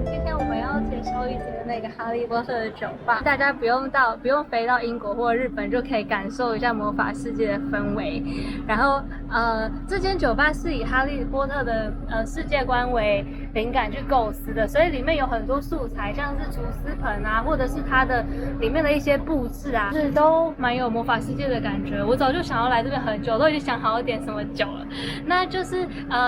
今天我们要介绍一间那个哈利波特的酒吧，大家不用飞到英国或日本就可以感受一下魔法世界的氛围。然后这间酒吧是以哈利波特的世界观为灵感去构思的，所以里面有很多素材，像是厨师盆啊，或者是它的里面的一些布置啊，就是都蛮有魔法世界的感觉。我早就想要来这边很久，都已经想好要点什么酒了。那就是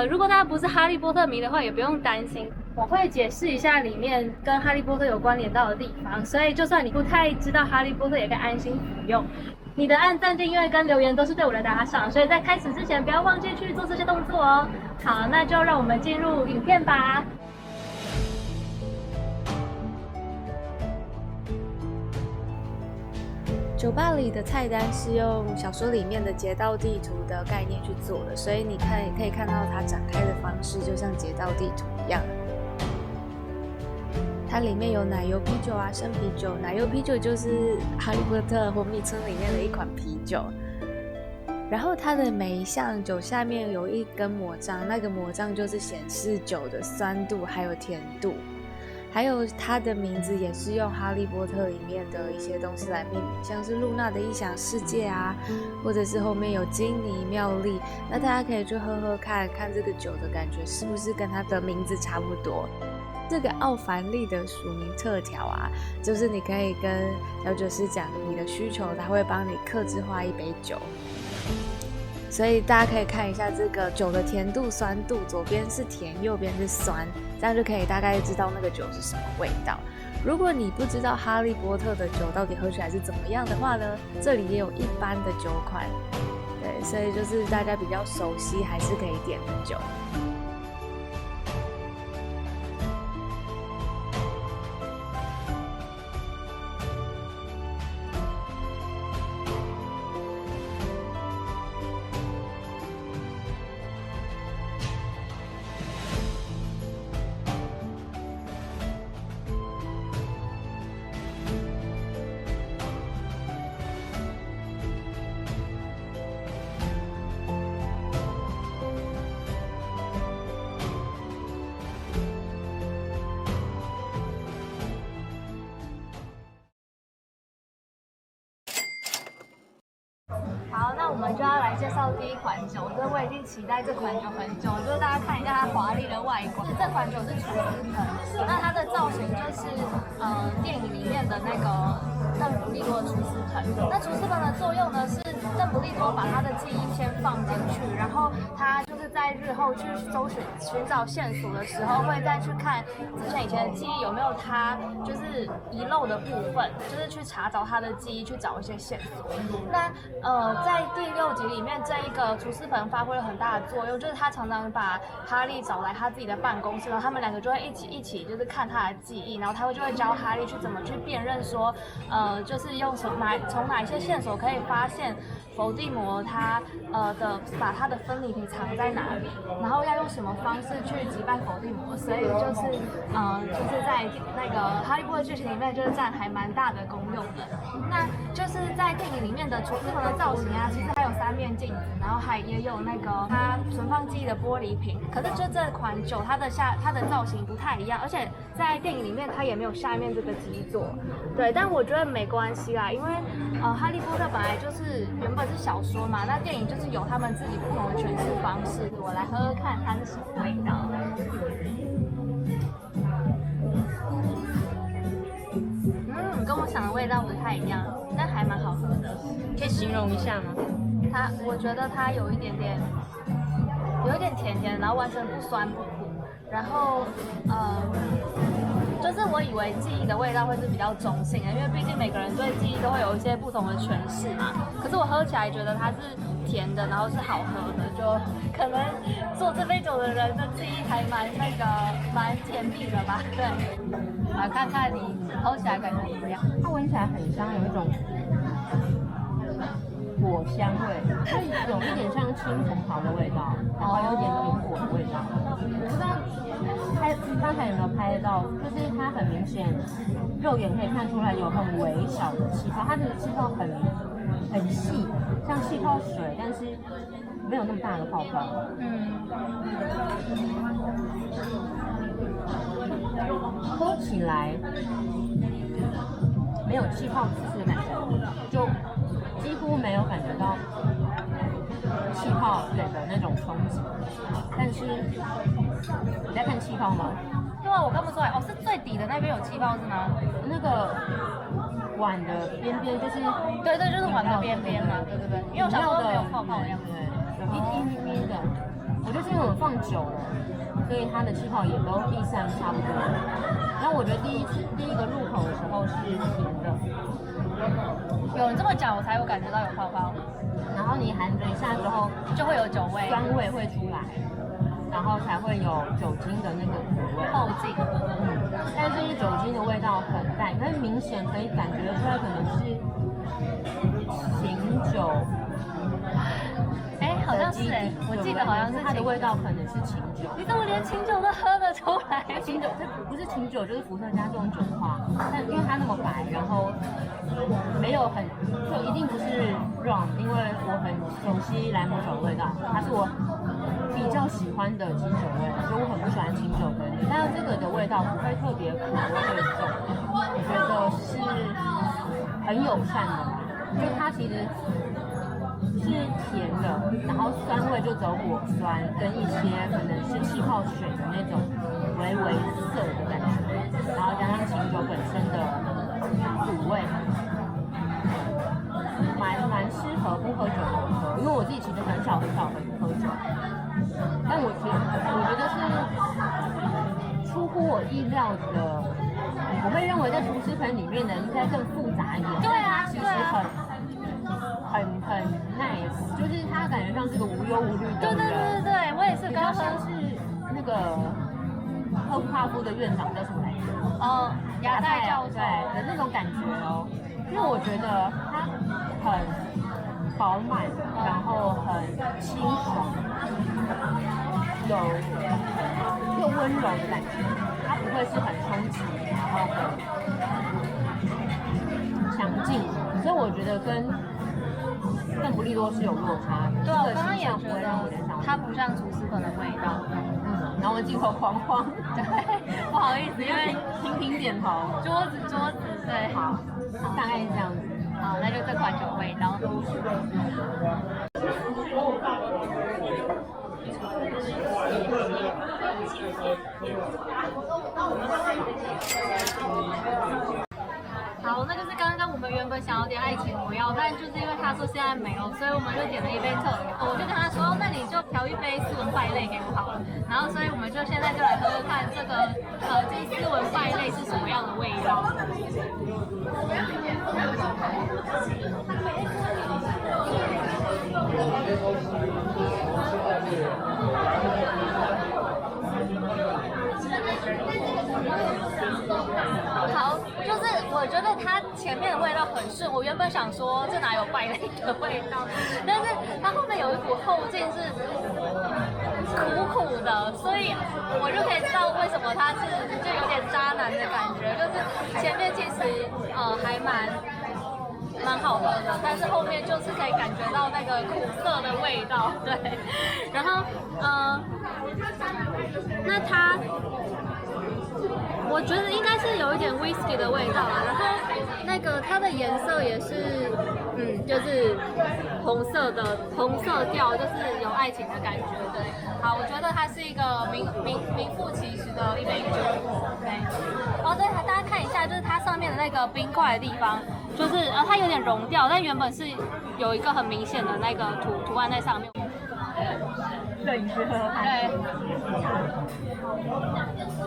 如果大家不是哈利波特迷的话，也不用担心。我会解释一下里面跟哈利波特有关联到的地方，所以就算你不太知道哈利波特，也可以安心服用。你的按赞、订阅跟留言都是对我的打赏，所以在开始之前不要忘记去做这些动作哦。好，那就让我们进入影片吧。酒吧里的菜单是用小说里面的街道地图的概念去做的，所以你可以看到它展开的方式就像街道地图一样。它里面有奶油啤酒啊、生啤酒，奶油啤酒就是哈利波特活蜜村里面的一款啤酒。然后它的每一项酒下面有一根魔杖，那个魔杖就是显示酒的酸度还有甜度。还有它的名字也是用哈利波特里面的一些东西来命名，像是露娜的异想世界啊，或者是后面有金妮、妙丽，那大家可以去喝喝看，看这个酒的感觉是不是跟它的名字差不多。这个奥凡利的署名特调啊，就是你可以跟调酒师讲你的需求，他会帮你客制化一杯酒。所以大家可以看一下这个酒的甜度、酸度，左边是甜，右边是酸，这样就可以大概知道那个酒是什么味道。如果你不知道哈利波特的酒到底喝起来是怎么样的话呢，这里也有一般的酒款，对，所以就是大家比较熟悉还是可以点的酒。好，那我们就要来介绍第一款酒。就是我已经期待这款酒很久，就是大家看一下它华丽的外观。这款酒是厨师盆，那它的造型就是电影里面的那个邓布利多的厨师盆。那厨师盆的作用呢是邓布利多把他的记忆先放进去，然后他就是在日后去寻找线索的时候，会再去看以前的记忆有没有他就是遗漏的部分，就是去查找他的记忆，去找一些线索。那在第6集里面，这一个厨师盆发挥了很大的作用，就是他常常把哈利找来他自己的办公室，然后他们两个就会一起就是看他的记忆，然后他就会教哈利去怎么去辨认说，就是从哪一些线索可以发现伏地魔他把他的分离体藏在哪里，然后要用什么方式去击败伏地魔，所以就是在那个哈利波特剧情里面就是占还蛮大的功用的。那就是在电影里面的厨师盆的造型啊，其实还有3面镜子，然后也有那个它存放记忆的玻璃瓶。可是就这款酒它的造型不太一样，而且在电影里面它也没有下面这个基座。对，但我觉得没关系啦，因为哈利波特本来就是原本是小说嘛，那电影就是有他们自己不同的诠释方式。我来喝喝看它是什么味道。跟我想的味道不太一样，但还蛮好喝的。可以形容一下吗？我觉得它有一点甜甜，然后完全不酸不苦，然后就是我以为记忆的味道会是比较中性的，因为毕竟每个人对记忆都会有一些不同的诠释嘛。可是我喝起来觉得它是甜的，然后是好喝的，就可能做这杯酒的人的记忆还蛮甜蜜的吧。对，来看看你喝起来感觉怎么样？它闻起来很香，有一种果香味，就有一点像青葡萄的味道，然后有一点苹果的味道。我不知道刚才有没有拍到，就是它很明显，肉眼可以看出来有很微小的气泡，它的气泡很细，像气泡水，但是没有那么大的泡泡。喝起来没有气泡刺刺的感觉，就几乎没有感觉到气泡给的那种冲击。但是你在看气泡吗？对啊，我看不出来。哦，是最底的那边有气泡是吗？那个碗的边边就是，对，就是碗的边边嘛，对。因为我想说没有泡泡的样子，有一滴咪的。我觉得是因为我放久了，所以它的气泡也都逸散差不多。然后我觉得第一个入口的时候是甜的，有人这么讲，我才有感觉到有泡泡。然后你含着一下之后，就会有酒味，酸味会出来，然后才会有酒精的那个苦味后劲。但是酒精的味道很淡，但是明显可以感觉出来可能是琴酒。好像是我记得好像是它的味道可能是琴酒。你怎么连琴酒都喝得出来？琴酒这不是琴酒，就是伏特加这种酒的话，但因为它那么白，然后没有就一定不是 rum， 因为我很熟悉莱姆酒的味道，它是我比较喜欢的基酒味，所以我很不喜欢清酒跟你。但是这个的味道不会特别苦，不会重，我觉得是很友善的啦，就它其实是甜的，然后酸味就走果酸，跟一些可能是气泡水的那种微微涩的感觉，然后加上琴酒本身的苦味，蛮适合不喝酒的人喝。因为我自己其实很少喝酒，但我觉得是出乎我意料的，我会认为在厨师盆里面的应该更复杂一点。对啊，其实很 nice， 就是它感觉像是个无忧无虑的人。对，我也是刚像是那个赫帕夫的院长叫什么来着？亚太教授的那种感觉哦。因为我觉得它很饱满，然后很清爽，有又温柔的感觉，它不会是很冲击，然后很强劲，所以我觉得跟邓布利多是有落差的。对，我刚刚也觉得它不像厨师盆的味道。然后我镜头狂晃，对，不好意思，因为频频点头。桌子，对，好，大概是这样子。好，那就这款酒味道。好，那就是刚刚我们原本想要点爱情魔药，但就是因为他说现在没有，所以我们就点了一杯特调。我就跟他说，那你就调一杯斯文败类给我好了。然后，所以我们就现在就来喝喝看这个就是斯文败类是什么样的味道。好，就是我觉得它前面的味道很顺，我原本想说这哪有败类的味道，但是它后面有一股后劲是苦苦的，所以我就可以知道为什么它是就有点渣男的感觉，就是前面其实还蛮好喝的，但是后面就是可以感觉到那个苦涩的味道，对，然后那它。我觉得应该是有一点 whisky 的味道啊，然后那个它的颜色也是，就是红色调，就是有爱情的感觉。对，好，我觉得它是一个名副其实的一杯酒。对，对，大家看一下，就是它上面的那个冰块的地方，就是它有点融掉，但原本是有一个很明显的那个图案在上面。对，你去喝喝看。对。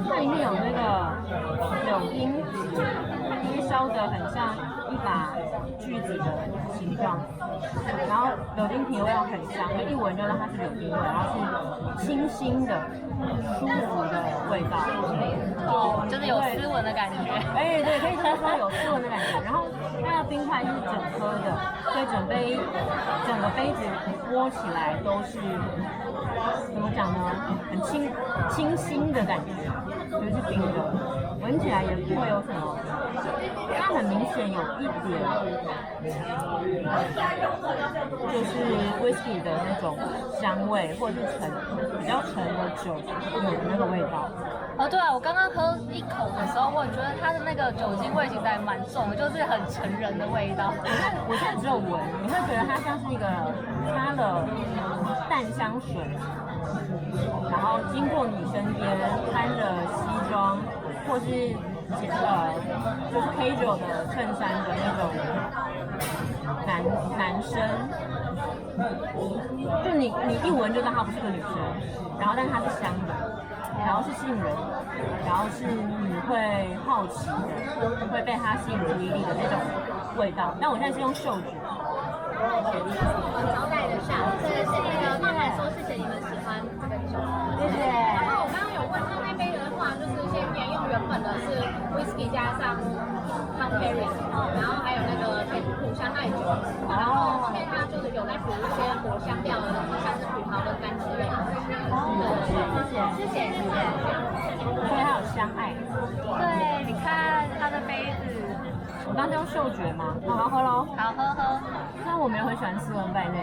它里面有那个柳丁汁，它削的很像一把锯子的形状，然后柳丁皮味道很香，一闻就知道它是柳丁味，然后是清新的、舒服的味道，哦，就是有斯文的感觉。哎，对，可以说有斯文的感觉。然后它的冰块是整颗的，所以整个杯子摸起来都是怎么讲呢？很清新的感觉，就是冰的，闻起来也不会有什么。它很明显有一点，就是 whisky 的那种香味，或者是比较沉的酒的那个味道。哦，对啊，我刚刚喝一口的时候，我也觉得它的那个酒精味其实还蛮重的，就是很成人的味道。我现在只有闻，你会觉得它像是一个擦了淡香水，然后经过你身边穿着西装，或是就是 casual 的衬衫的那种男生，就你一闻就知道他不是个女生，然后但是它是香的，然后是吸引人的，然后是你会好奇的，会被它吸引注意力的那种味道。但我现在是用嗅觉。招待的下，这个是那个慢慢说，谢谢你们喜欢这个酒，谢谢。然后我刚刚有问他那杯的话，就是先沿用原本的是 whisky 加上 Tom Perry， 然后还有那个苦香艾酒，然后后面它就是有在补一些果香调的东西，像是葡萄跟柑橘类。谢谢。所以它有香艾。对，你看它的杯子。我刚刚用嗅觉嘛，那我要喝喽。好，喝。虽然我没有很喜欢斯文败类，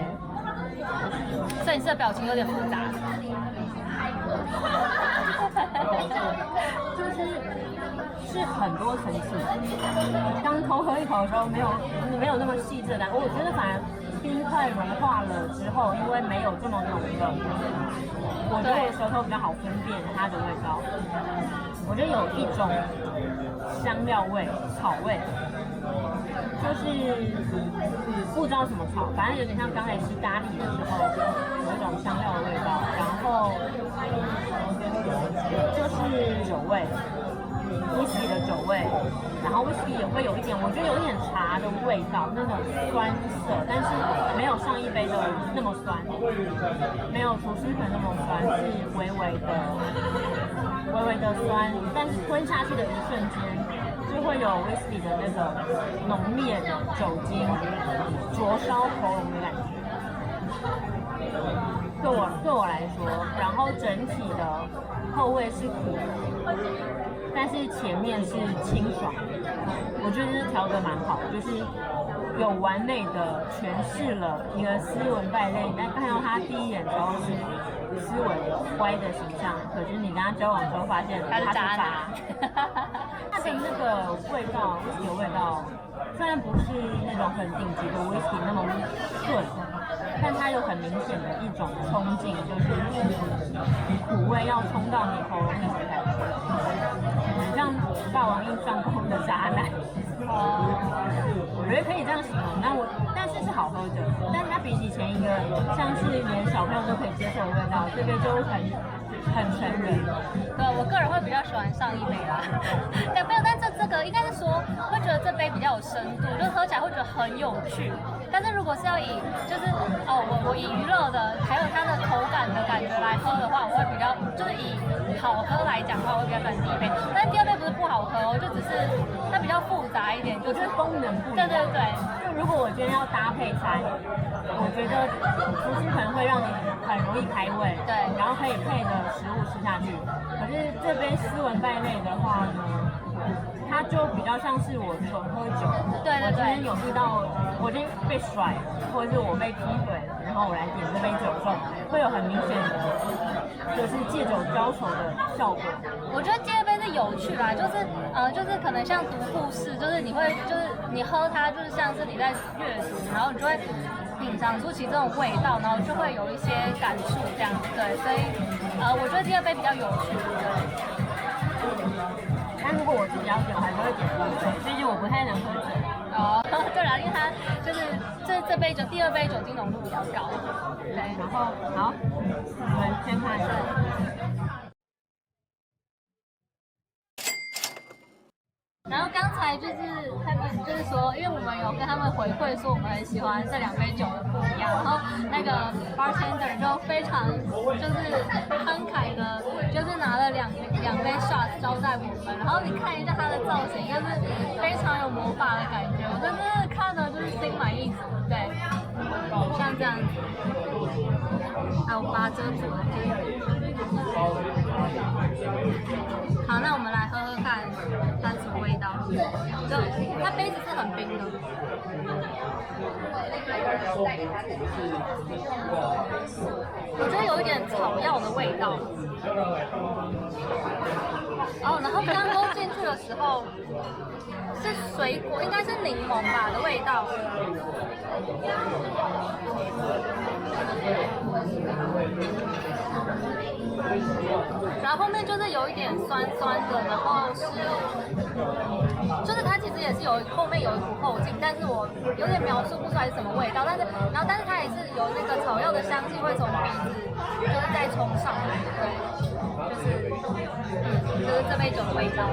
摄影师的表情有点复杂。是很多层次。刚偷喝一口的时候没有那么细致的，我觉得反而冰块融化了之后，因为没有这么浓了，我觉得我的舌头比较好分辨它的味道。我觉得有一种香料味、草味。就是不知道什么草，反正有点像刚才吃咖喱的时候有一种香料的味道，然后就是酒味，whisky 的酒味，然后 whisky 也会有一点，我觉得有一点茶的味道，那种酸涩，但是没有上一杯的那么酸，没有厨师粉那么酸，是微微的酸，但是吞下去的一瞬间。就会有 whisky 的那个浓烈的酒精灼烧喉咙的感觉，对我来说，然后整体的后味是苦的，但是前面是清爽，我觉得是调得蛮好，就是有完美的诠释了一个斯文败类，但看到他第一眼的时候是斯文乖的形象，可是你跟他交往之后发现他是渣男。它的那个味道，whisky 的味道，虽然不是那种很顶级的 whisky 那么顺，但它有很明显的一种冲劲，就是苦味要冲到你喉咙里的感觉，很像霸王硬上弓的渣男。我觉得可以这样形容。但是好喝的，但是它比起前一个像是连小朋友都可以接受的味道，这边就很成人。对，我个人会比较喜欢上一杯啦。但没有，但这个应该是说会觉得这杯比较有深度，就喝起来会觉得很有趣。但是如果是要以就是我以娱乐的还有它的口感的感觉来喝的话，我会比较就是以好喝来讲的话，我会比较喜欢第一杯。但第二杯不是不好喝哦，就只是它比较复杂一点，就是功能不一样。对。就如果我今天要搭配餐，我觉得厨师可能会让你很容易开胃，对，然后可以配着食物吃下去。可是这杯斯文败类的话呢，它就比较像是我纯喝酒。对。我今天有遇到，我今天被甩了，或者是我被劈腿了，然后我来点这杯酒的时候，会有很明显的，就是借酒浇愁的效果。我觉得第二杯是有趣啦，就是可能像读故事，就是你喝它就是像是你在阅读，然后你就会品尝出其这种味道，然后就会有一些感触这样子。对，所以我觉得第二杯比较有趣。但如果我自己要点，我还是会点红酒，毕竟我不太能喝酒。哦，对了，因为它就是这杯酒第二杯酒精浓度比较高。对，然后好，我们先看一下。然后刚才就是他们就是说，因为我们有跟他们回馈说我们很喜欢这2杯酒的不一样，然后那个 bartender 就非常就是慷慨的，就是拿了两杯 shot 招待我们，然后你看一下他的造型，就是非常有魔法的感觉，我真的看了就是心满意足，对，像这样子，还有8遮住的这个。好，那我们来喝喝看它什么味道。就它杯子是很冰的。我觉得有一点草药的味道。哦，然后刚勾进去的时候是水果，应该是柠檬吧的味道。然后后面就是有一点酸酸的，然后就是它其实也是后面有一股后劲，但是我有点描述不出来是什么味道，但是它也是有那个草药的香气会从鼻子就是再冲上来，对，就是这杯酒的味道。